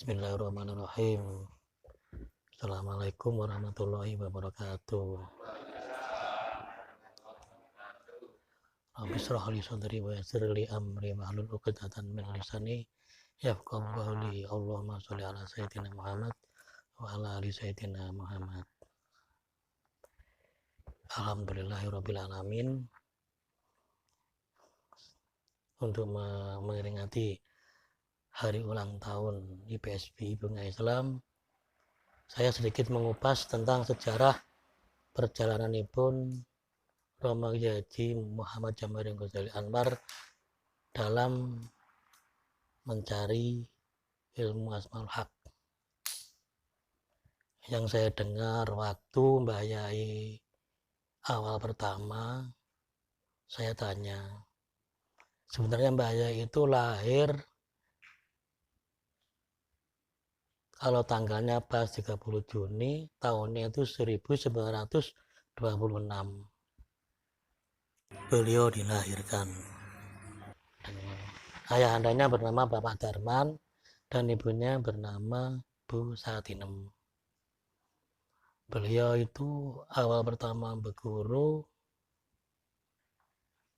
Bismillahirrahmanirrahim. Assalamualaikum warahmatullahi wabarakatuh. Rabbi shrah li sadri wa yassir li amri wahlul 'uqdatam min lisani yafqahu qawli. Allahumma sholli ala sayyidina Muhammad wa ala ali sayyidina Muhammad. Alhamdulillahirabbil alamin. Untuk memperingati hari ulang tahun IPSB Bunga Islam, saya sedikit mengupas tentang sejarah perjalananipun Romo Haji Muhammad Jamaluddin Ghazali Anwar dalam mencari ilmu Asmaul Haq. Yang saya dengar waktu Mbah Yai awal pertama, saya tanya, sebenarnya Mbah Yai itu lahir kalau tanggalnya pas 30 Juni, tahunnya itu 1926. Beliau dilahirkan. Ayahandanya bernama Bapak Darman dan ibunya bernama Bu Satinem. Beliau itu awal pertama berguru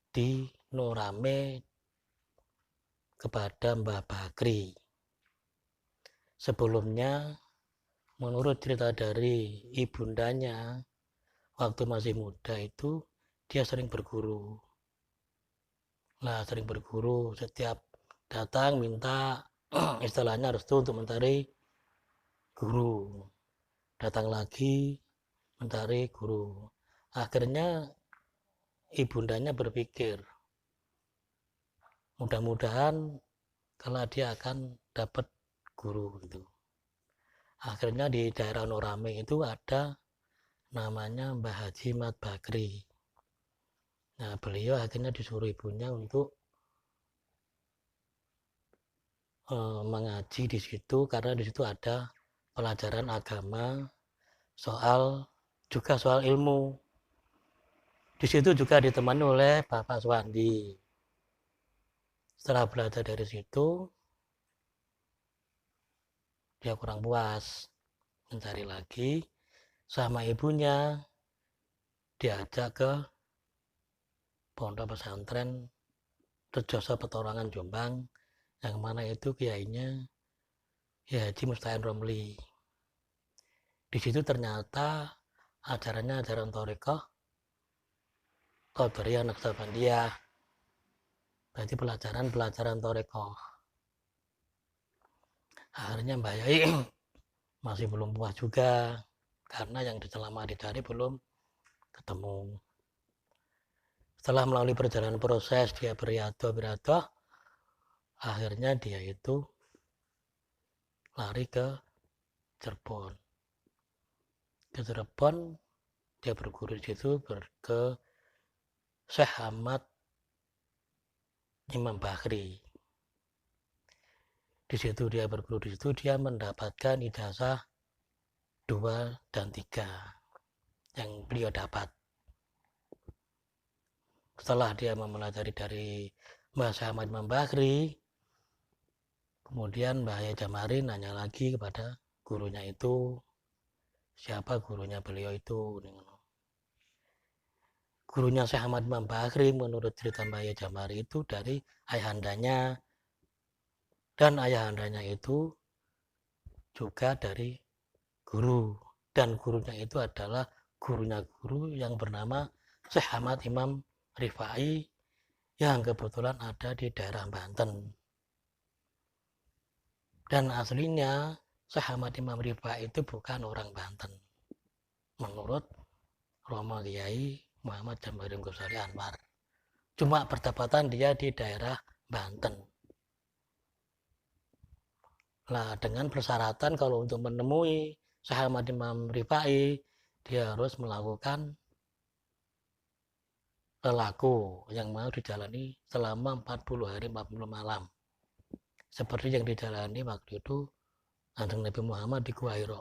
di Nurame kepada Mbah Bakri. Sebelumnya, menurut cerita dari ibundanya, waktu masih muda itu dia sering berguru. Sering berguru, setiap datang minta istilahnya restu untuk mencari guru. Datang lagi mencari guru. Akhirnya ibundanya berpikir, mudah-mudahan kalau dia akan dapat guru gitu. Akhirnya di daerah Nurame itu ada namanya Mbah Haji Mat Bakri. Nah, beliau akhirnya disuruh ibunya untuk mengaji di situ karena di situ ada pelajaran agama, soal ilmu. Di situ juga ditemani oleh Bapak Swandi. Setelah belajar dari situ, dia kurang puas, mencari lagi, sama ibunya diajak ke pondok pesantren Rejoso Petorangan Jombang, yang mana itu kiainya ya Haji Mustahil Romli. Di situ ternyata ajarannya ajaran Thariqah Qadariyah Naqsabandiyah, berarti pelajaran Thariqah. Akhirnya Mbah Yai masih belum puas juga karena yang selama dicari belum ketemu. Setelah melalui perjalanan proses dia beriadah, akhirnya dia itu lari ke Cirebon. Ke Cirebon dia berguru di situ ke Syekh Ahmad Imam Bakri. Di situ dia berguru, di situ dia mendapatkan ijazah 2 dan 3 yang beliau dapat. Setelah dia mempelajari dari Mbah Ahmad Imam Bakri, kemudian Mbah Yai Jamari nanya lagi kepada gurunya itu, siapa gurunya beliau itu. Gurunya Syekh Ahmad Imam Bakri menurut cerita Mbah Yai Jamari itu dari ayahandanya, dan ayahandanya itu juga dari guru, dan gurunya itu adalah gurunya guru yang bernama Syekh Ahmad Imam Rifai yang kebetulan ada di daerah Banten. Dan aslinya Syekh Ahmad Imam Rifai itu bukan orang Banten menurut Romo Kiai Muhammad Jamaluddin Ghazali Anwar, cuma bertepatan dia di daerah Banten. Dengan persyaratan kalau untuk menemui Syekh Ahmad Imam Rifai, dia harus melakukan lelaku yang mau dijalani selama 40 hari 40 malam. Seperti yang dijalani waktu itu Kanjeng Nabi Muhammad di Gua Hira.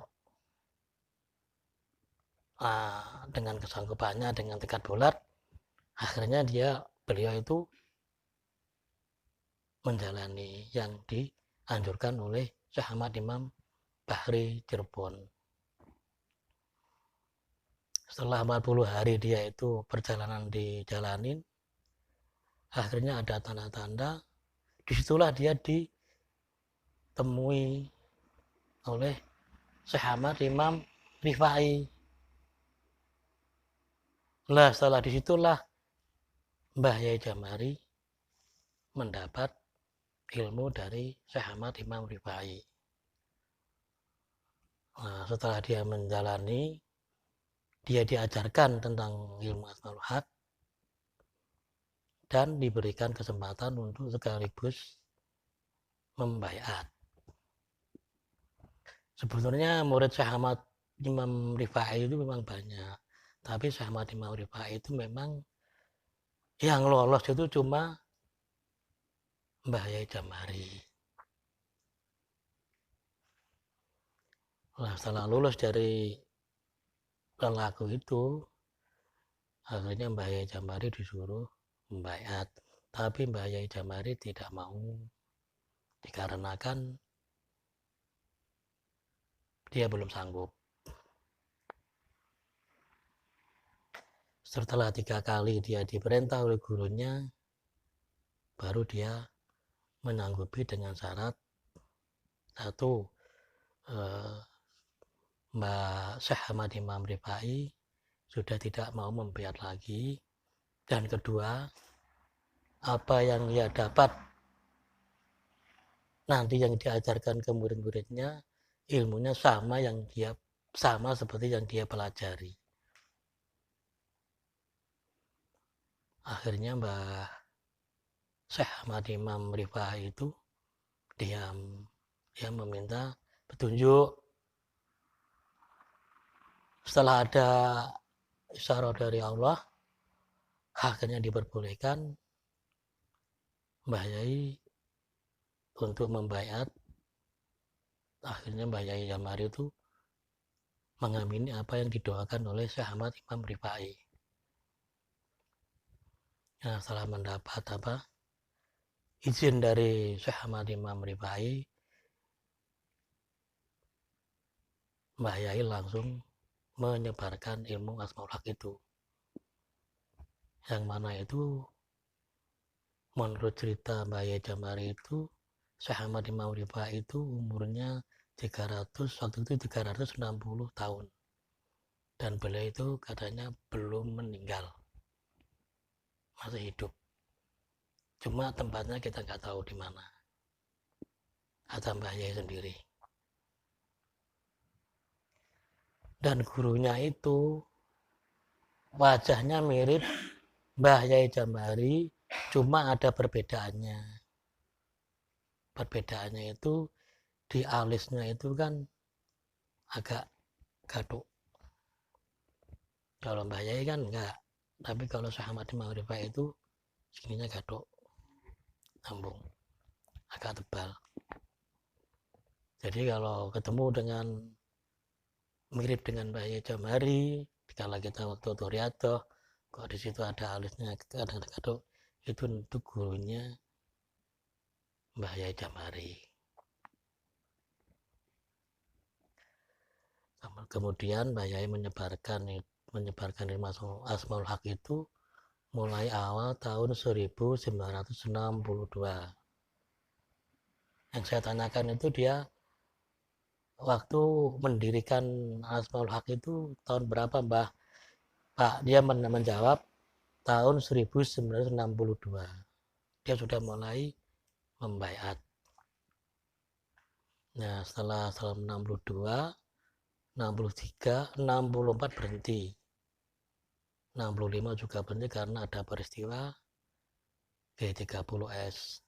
Dengan kesanggupannya, dengan tekad bulat, akhirnya beliau itu menjalani yang dianjurkan oleh Syekh Ahmad Imam Bahri Cirebon. Setelah 40 hari dia itu perjalanan dijalanin, akhirnya ada tanda-tanda, disitulah dia ditemui oleh Syekh Ahmad Imam Rifai. Lah setelah disitulah Mbah Yai Jamari mendapat ilmu dari Syekh Ahmad Imam Rifai. Nah, setelah dia menjalani, dia diajarkan tentang ilmu Asmaul Haq dan diberikan kesempatan untuk sekaligus membaiat. Sebetulnya murid Syekh Ahmad Imam Rifai itu memang banyak, tapi Syekh Ahmad Imam Rifai itu memang yang lolos itu cuma Mbah Yai Jamari. Nah, setelah lulus dari lelaku itu, akhirnya Mbah Yai Jamari disuruh membaiat, tapi Mbah Yai Jamari tidak mau dikarenakan dia belum sanggup. Setelah 3 kali dia diperintah oleh gurunya, baru dia menyanggupi dengan syarat satu, Mbak Syekh Ahmad Imam Rifai sudah tidak mau membaiat lagi, dan kedua, apa yang dia dapat nanti yang diajarkan ke murid-muridnya, ilmunya sama seperti yang dia pelajari. Akhirnya Mbah Syekh Ahmad Imam Rifai itu diam, dia meminta petunjuk. Setelah ada isyarat dari Allah, akhirnya diperbolehkan Mbah Yai untuk membaiat. Akhirnya Mbah Yai Jamari itu mengamini apa yang didoakan oleh Syekh Ahmad Imam Rifai. Nah, setelah mendapat izin dari Syekh Ahmad Imam Rifai, Mbah Yai langsung menyebarkan ilmu Asmaul Haq itu. Yang mana itu menurut cerita Mbah Yai Jamari itu, Syekh Ahmad Imam Rifai itu umurnya 360 tahun. Dan beliau itu katanya belum meninggal, masih hidup. Cuma tempatnya kita nggak tahu di mana. Kata Mbah Yai sendiri. Dan gurunya itu wajahnya mirip Mbah Yai Jamari, cuma ada perbedaannya. Perbedaannya itu di alisnya itu kan agak gaduk. Kalau Mbah Yai kan enggak. Tapi kalau Syekh Ahmad Imam Rifai itu sininya gaduk, sambung, agak tebal. Jadi kalau ketemu dengan mirip dengan Mbah Yai Jamari, kalau kita waktu Turiato, kok di situ ada alisnya kadang gaduk, itu untuk gurunya Mbah Yai Jamari. Kemudian Mbah Yai menyebarkan ilmu Asmaul Haq itu mulai awal tahun 1962. Yang saya tanyakan itu dia waktu mendirikan Asmaul Haq itu tahun berapa, Mbah? Pak, dia menjawab tahun 1962. Dia sudah mulai membaiat. Nah, setelah 62, 63, 64 berhenti. 65 juga berhenti karena ada peristiwa G30S.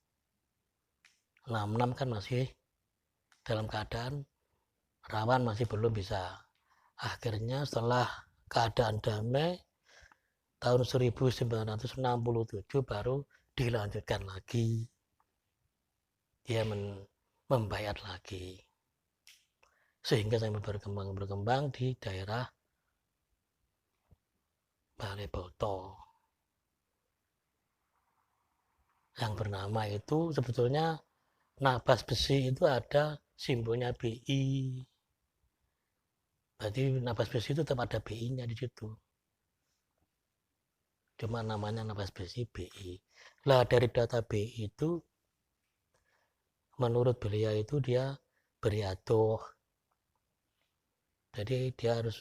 66 kan masih dalam keadaan rawan, masih belum bisa. Akhirnya setelah keadaan damai tahun 1967 baru dilanjutkan lagi. Dia membaiat lagi. Sehingga saya berkembang di daerah Balai Boto. Yang bernama itu sebetulnya Nabas Besi itu ada simbolnya BI. Berarti nafas besi itu tetap ada BI-nya di situ. Cuma namanya nafas besi BI. Lah dari data BI itu menurut beliau itu dia beriatuh. Jadi dia harus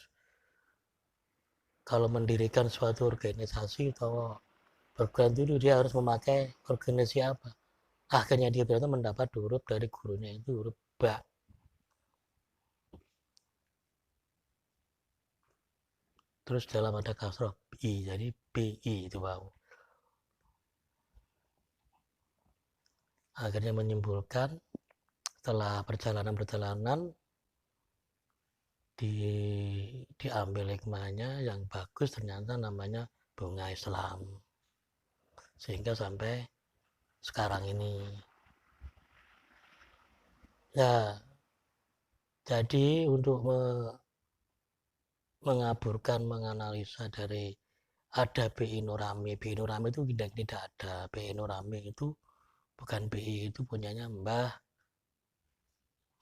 kalau mendirikan suatu organisasi atau perguruan tinggi dia harus memakai organisasi apa. Akhirnya dia ternyata mendapat huruf dari gurunya itu huruf ba. Terus dalam ada kasroh I, jadi BI itu wow. Akhirnya menyimpulkan setelah perjalanan diambil hikmahnya yang bagus ternyata namanya bunga Islam. Sehingga sampai sekarang ini. Ya, jadi untuk mengaburkan, menganalisa dari ada BI Nurami. BI Nurami itu tidak ada. BI Nurami itu bukan BI, itu punyanya Mbah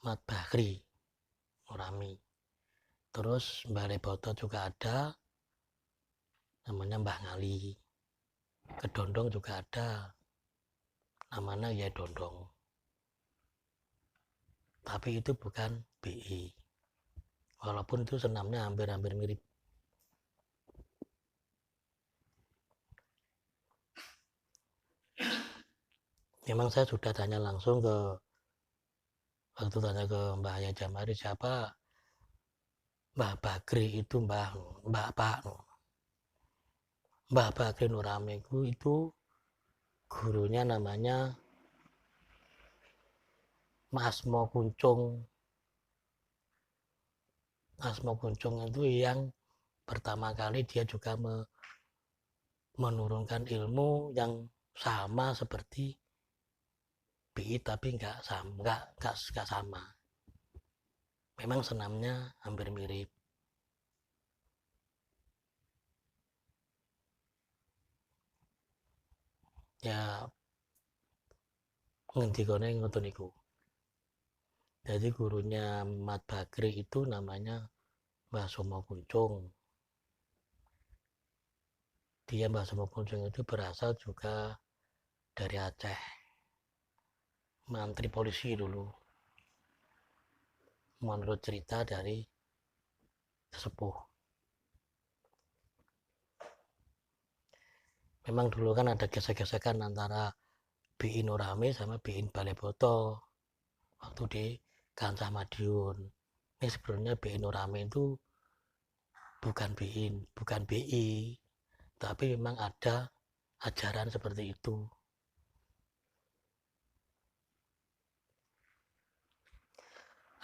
Mat Bahri Nurami. Terus Mbah Leboto juga ada, namanya Mbah Ngali. Kedondong juga ada, namanya ya Dondong. Tapi itu bukan BI. Walaupun itu senamnya hampir-hampir mirip. Memang saya sudah tanya langsung waktu tanya ke Mbah Yaya Jamari siapa Mbah Bagri itu Mbah Pak Mbah Bagri Nurami itu gurunya namanya Asmo Kuncung. Asmo Kuncung itu yang pertama kali dia juga menurunkan ilmu yang sama seperti BI tapi nggak sama. Memang senamnya hampir mirip. Ya ngendikane ngoten niku. Jadi gurunya Mat Bagri itu namanya Mbah Somo Kuncung. Dia Mbah Somo Kuncung itu berasal juga dari Aceh. Mantri polisi dulu. Menurut cerita dari sesepuh. Memang dulu kan ada gesek-gesekan antara BI Nurami sama BI Baleboto waktu di Kancah Madiun. Ini sebenarnya BI Nurami itu bukan BI, tapi memang ada ajaran seperti itu.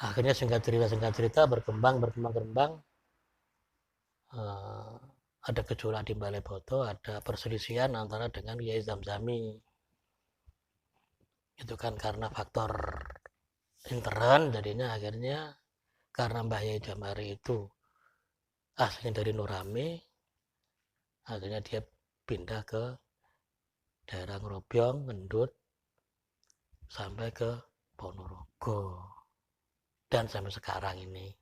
Akhirnya singkat cerita berkembang. Ada gejolak di Baleboto, ada perselisihan antara dengan Kiai Zamzami. Itu kan karena faktor intern, jadinya akhirnya karena Mbah Yai Jamari itu aslinya dari Nurami, akhirnya dia pindah ke daerah Ngerobyong, Ngendut, sampai ke Ponorogo. Dan sampai sekarang ini.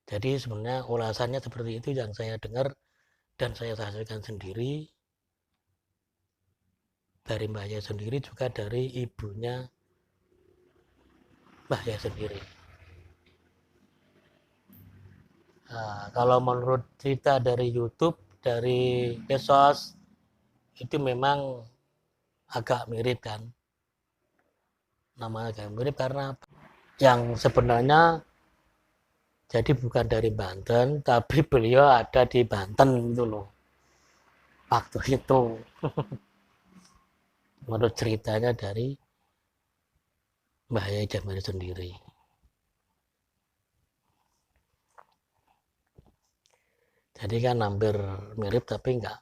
Jadi sebenarnya ulasannya seperti itu yang saya dengar dan saya saksikan sendiri dari Mbah Yai sendiri, juga dari ibunya Mbah Yai sendiri. Nah, kalau menurut cerita dari YouTube, dari Pesos, itu memang agak mirip kan. Namanya agak mirip karena yang sebenarnya jadi bukan dari Banten, tapi beliau ada di Banten gitu loh. Waktu itu. Menurut ceritanya dari Mbah Yai Jamari sendiri. Jadi kan hampir mirip tapi nggak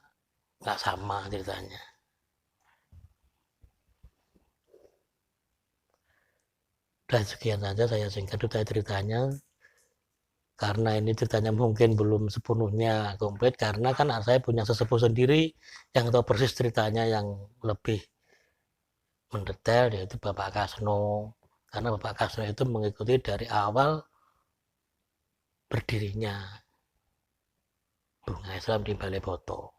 sama ceritanya. Dan sekian saja saya singkat ceritanya. Karena ini ceritanya mungkin belum sepenuhnya komplit, karena kan saya punya sesepuh sendiri yang tahu persis ceritanya yang lebih mendetail, yaitu Bapak Kasno. Karena Bapak Kasno itu mengikuti dari awal berdirinya Bunga Islam di Balai Boto.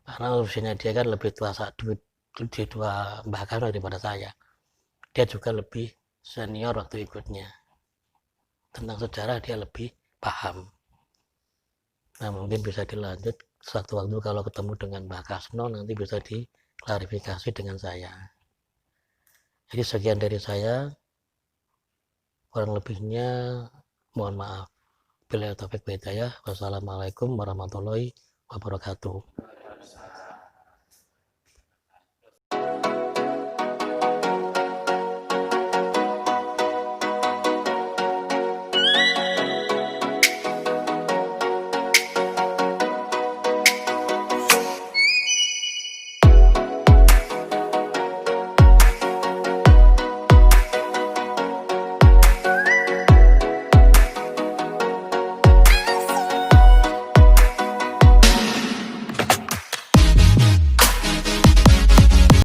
Karena usianya dia kan lebih tua Mbah Kasno daripada saya. Dia juga lebih senior waktu ikutnya. Tentang sejarah dia lebih paham. Nah, mungkin bisa dilanjut suatu waktu kalau ketemu dengan Mbak Kasno, nanti bisa diklarifikasi dengan saya. Jadi sekian dari saya, kurang lebihnya mohon maaf. Bila taufik hidayah, wassalamualaikum warahmatullahi wabarakatuh.